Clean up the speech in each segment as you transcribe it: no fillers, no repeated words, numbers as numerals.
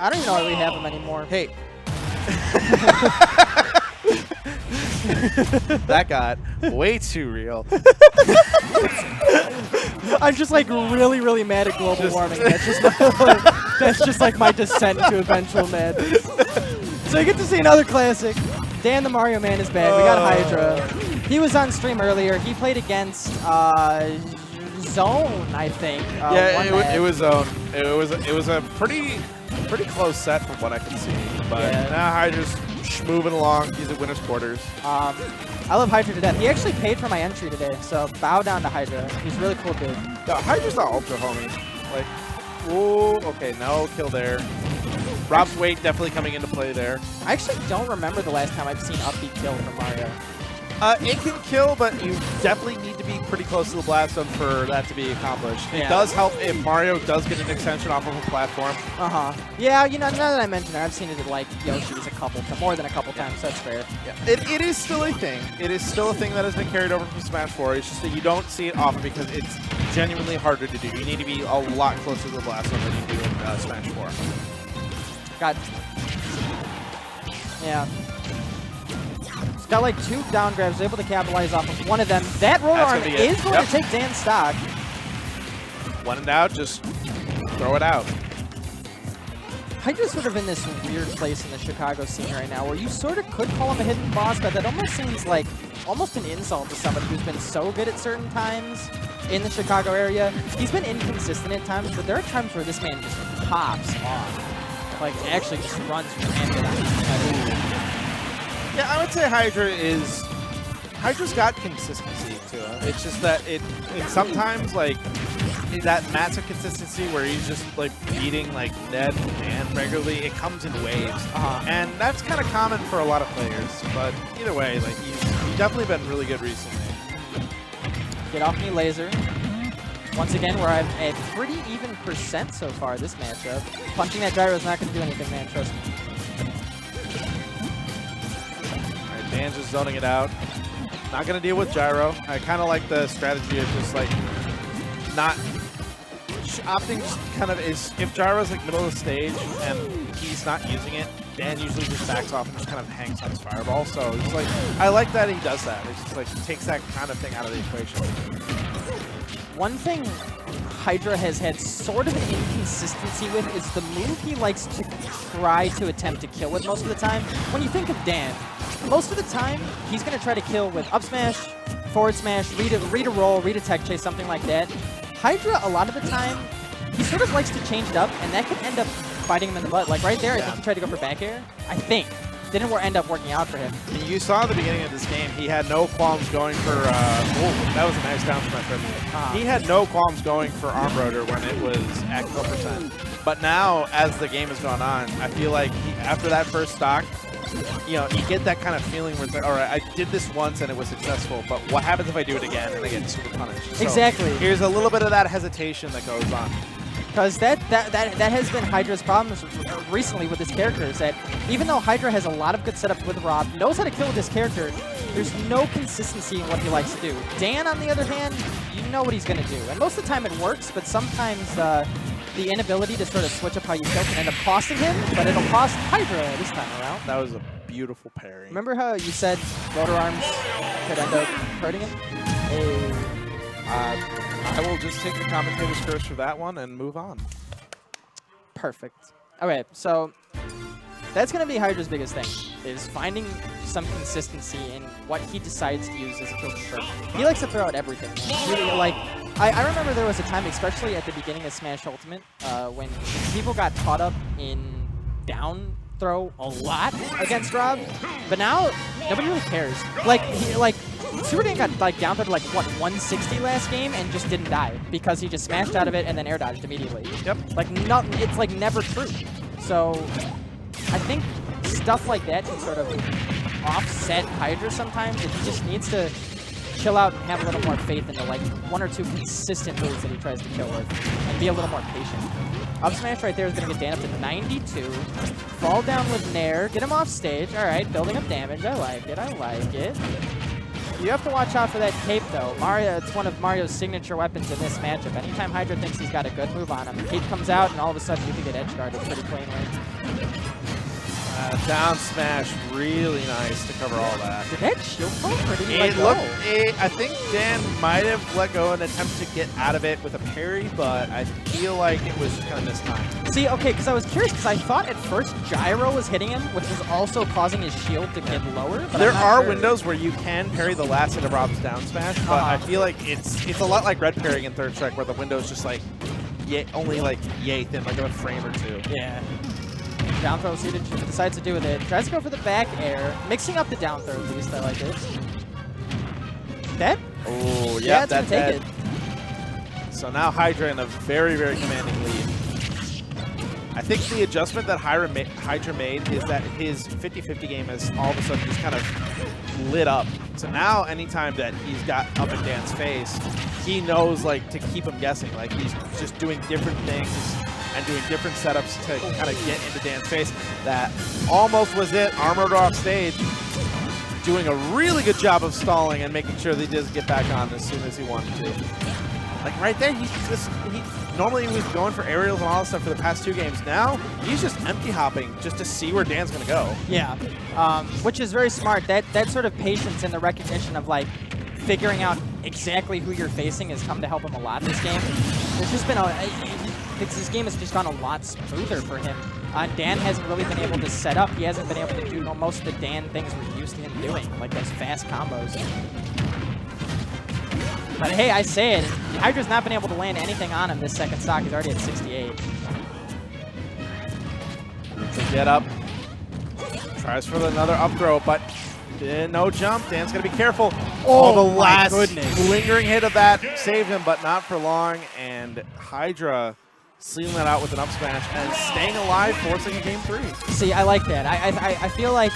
I don't even know why we have him anymore. Hey. That got way too real. I'm just like really, really mad at global warming. That's just like my descent to eventual madness. So you get to see another classic. Dan the Mario Man is back. We got Hydra. He was on stream earlier. He played against Zone, I think. Yeah, it was Zone. It was a pretty close set from what I could see. But now Hydra's moving along. He's at winner's quarters. I love Hydra to death. He actually paid for my entry today, so bow down to Hydra. He's a really cool dude. No, Hydra's not ultra, homie. Like, whoa, okay, no kill there. Rob's weight definitely coming into play there. I actually don't remember the last time I've seen upbeat kill from Mario. It can kill, but you definitely need to be pretty close to the blast zone for that to be accomplished. It does help if Mario does get an extension off of a platform. Yeah, you know, now that I mention it, I've seen it at like Yoshi's more than a couple times, so that's fair. Yeah. It is still a thing. It is still a thing that has been carried over from Smash 4. It's just that you don't see it often because it's genuinely harder to do. You need to be a lot closer to the blast zone than you do in Smash 4. God. Yeah. He's got like 2 down grabs, able to capitalize off of one of them. That roll arm is going to take Dan's stock. When in doubt, just throw it out. Hydra's sort of in this weird place in the Chicago scene right now where you sort of could call him a hidden boss, but that almost seems like almost an insult to somebody who's been so good at certain times in the Chicago area. He's been inconsistent at times, but there are times where this man just pops off. Like, actually just runs rampant on his head. Yeah, I would say Hydra's got consistency to him. It's just that it sometimes, like, that massive consistency where he's just, like, beating, like, Ned and regularly, it comes in waves. And that's kind of common for a lot of players. But either way, like, he's definitely been really good recently. Get off me, laser. Once again, we're at a pretty even percent so far this matchup. Punching that gyro is not going to do anything, man. Trust me. All right, Dan's just zoning it out. Not going to deal with gyro. I kind of like the strategy of just, like, not opting kind of is if gyro's like middle of the stage and he's not using it, Dan usually just backs off and just kind of hangs on his fireball. So it's like, I like that he does that. It's just like takes that kind of thing out of the equation. One thing Hydra has had sort of an inconsistency with is the move he likes to try to attempt to kill with most of the time. When you think of Dan, most of the time he's going to try to kill with up smash, forward smash, read a roll, read a tech chase, something like that. Hydra, a lot of the time, he sort of likes to change it up, and that can end up biting him in the butt. Like right there, I think he tried to go for back air. I think. Didn't end up working out for him. You saw at the beginning of this game, he had no qualms going for, oh, that was a nice down smash right there. He had no qualms going for arm rotor when it was at 0%. But now, as the game has gone on, I feel like after that first stock, you know, you get that kind of feeling where it's like, all right, I did this once and it was successful, but what happens if I do it again and I get super punished? So exactly. Here's a little bit of that hesitation that goes on. Because that has been Hydra's problems recently with this character, is that even though Hydra has a lot of good setups with Rob, knows how to kill with this character, there's no consistency in what he likes to do. Dan, on the other hand, you know what he's going to do. And most of the time it works, but sometimes the inability to sort of switch up how you kill can end up costing him, but it'll cost Hydra this time around. That was a beautiful parry. Remember how you said rotor arms could end up hurting him? Hey. I will just take the commentator's curse for that one and move on. Perfect. Okay, so that's going to be Hydra's biggest thing, is finding some consistency in what he decides to use as a kill confirm. He likes to throw out everything. Really, like, I remember there was a time, especially at the beginning of Smash Ultimate, when people got caught up in down throw a lot against Rob, but now nobody really cares. Like Super Dan got like down to like what 160 last game and just didn't die because he just smashed out of it and then air dodged immediately. Yep. Like it's like never true. So I think stuff like that can sort of offset Hydra sometimes, and he just needs to chill out and have a little more faith in the like 1 or 2 consistent moves that he tries to kill with, and be a little more patient. Up smash right there is going to get Dan up to 92. Fall down with Nair. Get him off stage. All right, building up damage. I like it. I like it. You have to watch out for that cape, though. Mario, it's one of Mario's signature weapons in this matchup. Anytime Hydra thinks he's got a good move on him, the cape comes out, and all of a sudden you can get edge guarded pretty plainly. Down smash, really nice to cover all that. Did that shield fall or did he let go? I think Dan might have let go in an attempt to get out of it with a parry, but I feel like it was just kind of missed time. See, okay, because I was curious, because I thought at first Gyro was hitting him, which was also causing his shield to get lower. But there are windows where you can parry the last hit of Rob's down smash, but I feel like it's a lot like red parrying in third strike, where the window's just like only like yay thin, like a frame or two. Yeah. Down throw, see what he decides to do with it. Tries to go for the back air, mixing up the down throw at least. I like it. Dead? Oh, yeah, that's dead. It. So now Hydra in a very, very commanding lead. I think the adjustment that Hydra made is that his 50-50 game has all of a sudden just kind of lit up. So now anytime that he's got up in Dan's face, he knows like to keep him guessing. Like he's just doing different things and doing different setups to kind of get into Dan's face. That almost was it. Armored off stage, doing a really good job of stalling and making sure that he does get back on as soon as he wanted to. Like right there, normally he was going for aerials and all that stuff for the past 2 games. Now he's just empty hopping just to see where Dan's gonna go. Yeah, which is very smart. That sort of patience and the recognition of like figuring out exactly who you're facing has come to help him a lot in this game. There's just been this game has just gone a lot smoother for him. Dan hasn't really been able to set up. He hasn't been able to do most of the Dan things we're used to him doing, like those fast combos. But hey, I say it, Hydra's not been able to land anything on him this second stock. He's already at 68. So get up. Tries for another up throw, but no jump. Dan's going to be careful. Oh, the last lingering hit of that saved him, but not for long. And Hydra sealing that out with an up smash and staying alive, forcing a game 3. See, I like that. I feel like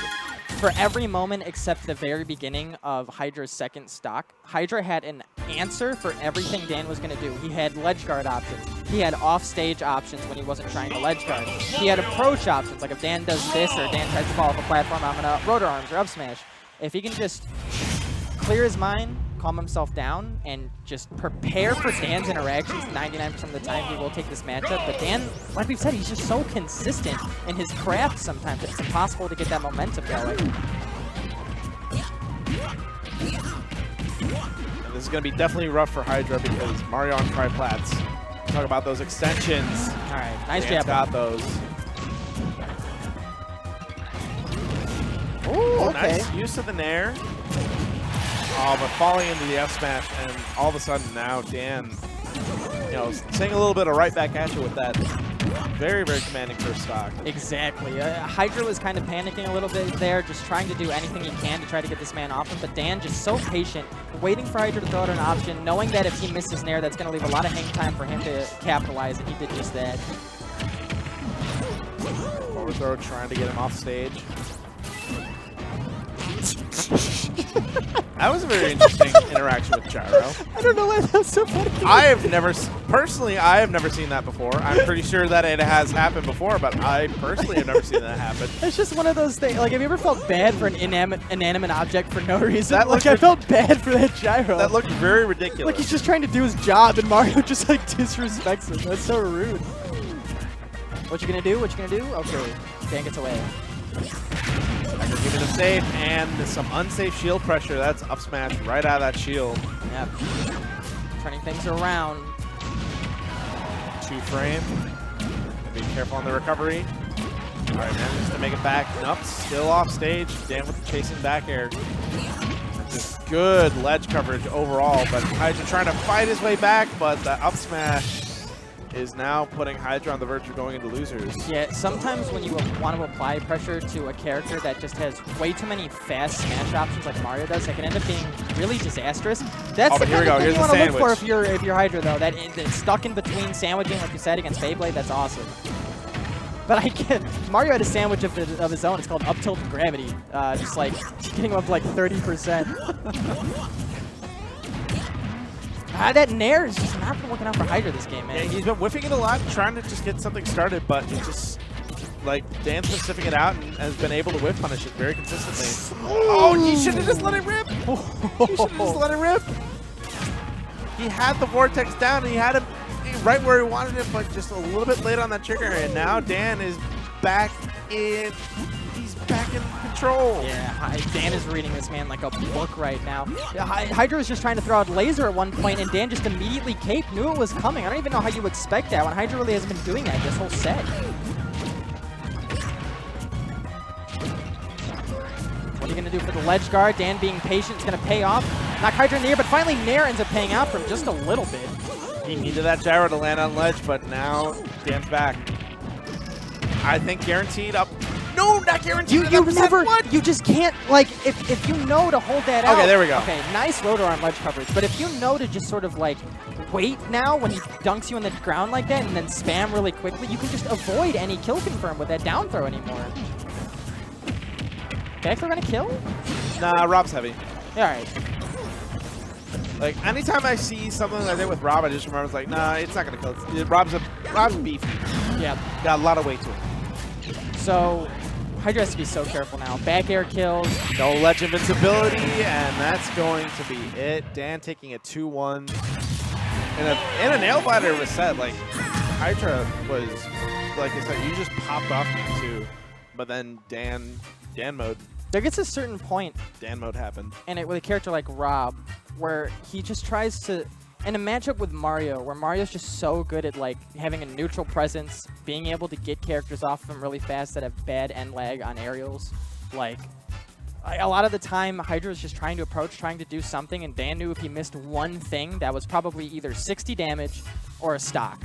for every moment except the very beginning of Hydra's second stock, Hydra had an answer for everything Dan was going to do. He had ledge guard options. He had off-stage options when he wasn't trying to ledge guard. He had approach options, like if Dan does this or Dan tries to fall off a platform, I'm going to rotor arms or up smash. If he can just clear his mind, calm himself down, and just prepare for Dan's interactions, 99% of the time he will take this matchup. But Dan, like we've said, he's just so consistent in his craft sometimes that it's impossible to get that momentum going. And this is going to be definitely rough for Hydra because Mario on Triplats. Talk about those extensions. All right, nice Dan's jab. got those. Ooh, okay. Nice use of the nair. Oh, but falling into the F smash, and all of a sudden now Dan, saying a little bit of right back at you with that very, very commanding first stock. Exactly. Hydra was kind of panicking a little bit there, just trying to do anything he can to try to get this man off him, but Dan just so patient, waiting for Hydra to throw out an option, knowing that if he misses nair, that's going to leave a lot of hang time for him to capitalize, and he did just that. Forward throw, trying to get him off stage. That was a very interesting interaction with Gyro. I don't know why that was so funny. I have never seen that before. I'm pretty sure that it has happened before, but I personally have never seen that happen. It's just one of those things. Like, have you ever felt bad for an inanimate object for no reason? I felt bad for that Gyro. That looked very ridiculous. Like he's just trying to do his job, and Mario just like disrespects him. That's so rude. What you gonna do? What you gonna do? Okay, Dan gets away. Hydra giving him safe, and some unsafe shield pressure. That's up smash right out of that shield. Yep. Turning things around. 2 frame. Be careful on the recovery. All right, man, just to make it back. Nope, still off stage. Dan with the chasing back air. Just good ledge coverage overall, but Hydra trying to fight his way back, but the up smash is now putting Hydra on the verge of going into losers. Yeah, sometimes when you want to apply pressure to a character that just has way too many fast smash options like Mario does, that can end up being really disastrous. That's the kind of thing you want to look for if you're Hydra, though. That's stuck in between sandwiching, like you said, against Beyblade. That's awesome. But Mario had a sandwich of his own. It's called up tilt and gravity. Just like getting him up like 30%. That nair has just not been working out for Hydra this game, man. Yeah, he's been whiffing it a lot, trying to just get something started, but it just, like, Dan's been sniffing it out and has been able to whiff punish it very consistently. Oh, he should have just let it rip! He should have just let it rip! He had the vortex down, and he had him right where he wanted it, but just a little bit late on that trigger, and now Dan is back he's back in control. Yeah, Dan is reading this man like a book right now. Hydra was just trying to throw out laser at one point, and Dan just immediately caped, knew it was coming. I don't even know how you expect that when Hydra really hasn't been doing that this whole set. What are you going to do for the ledge guard? Dan being patient is going to pay off. Knock Hydra in the air, but finally Nair ends up paying out for him just a little bit. He needed that gyro to land on ledge, but now Dan's back. I think guaranteed up. No, not guaranteed. You never. What? You just can't. Like, if you know to hold that out. Okay, there we go. Okay, nice rotor on ledge coverage. But if you know to just sort of like wait now when he dunks you on the ground like that, and then spam really quickly, you can just avoid any kill confirm with that down throw anymore. Back throw gonna kill? Nah, Rob's heavy. All right. Like, anytime I see something like that with Rob, I just remember, it's like, nah, it's not going to kill. Rob's beefy. Yeah. Got a lot of weight to him. So, Hydra has to be so careful now. Back air kills. No ledge invincibility, and that's going to be it. Dan taking a 2-1. In a nail biter reset, like, Hydra was, like I said, you just popped off game 2. But then Dan mode. There gets a certain point. Dan mode happened. And with a character like Rob, where he just tries to, in a matchup with Mario, where Mario's just so good at like having a neutral presence, being able to get characters off of him really fast that have bad end lag on aerials. Like, a lot of the time, Hydra was just trying to approach, trying to do something, and Dan knew if he missed one thing, that was probably either 60 damage or a stock.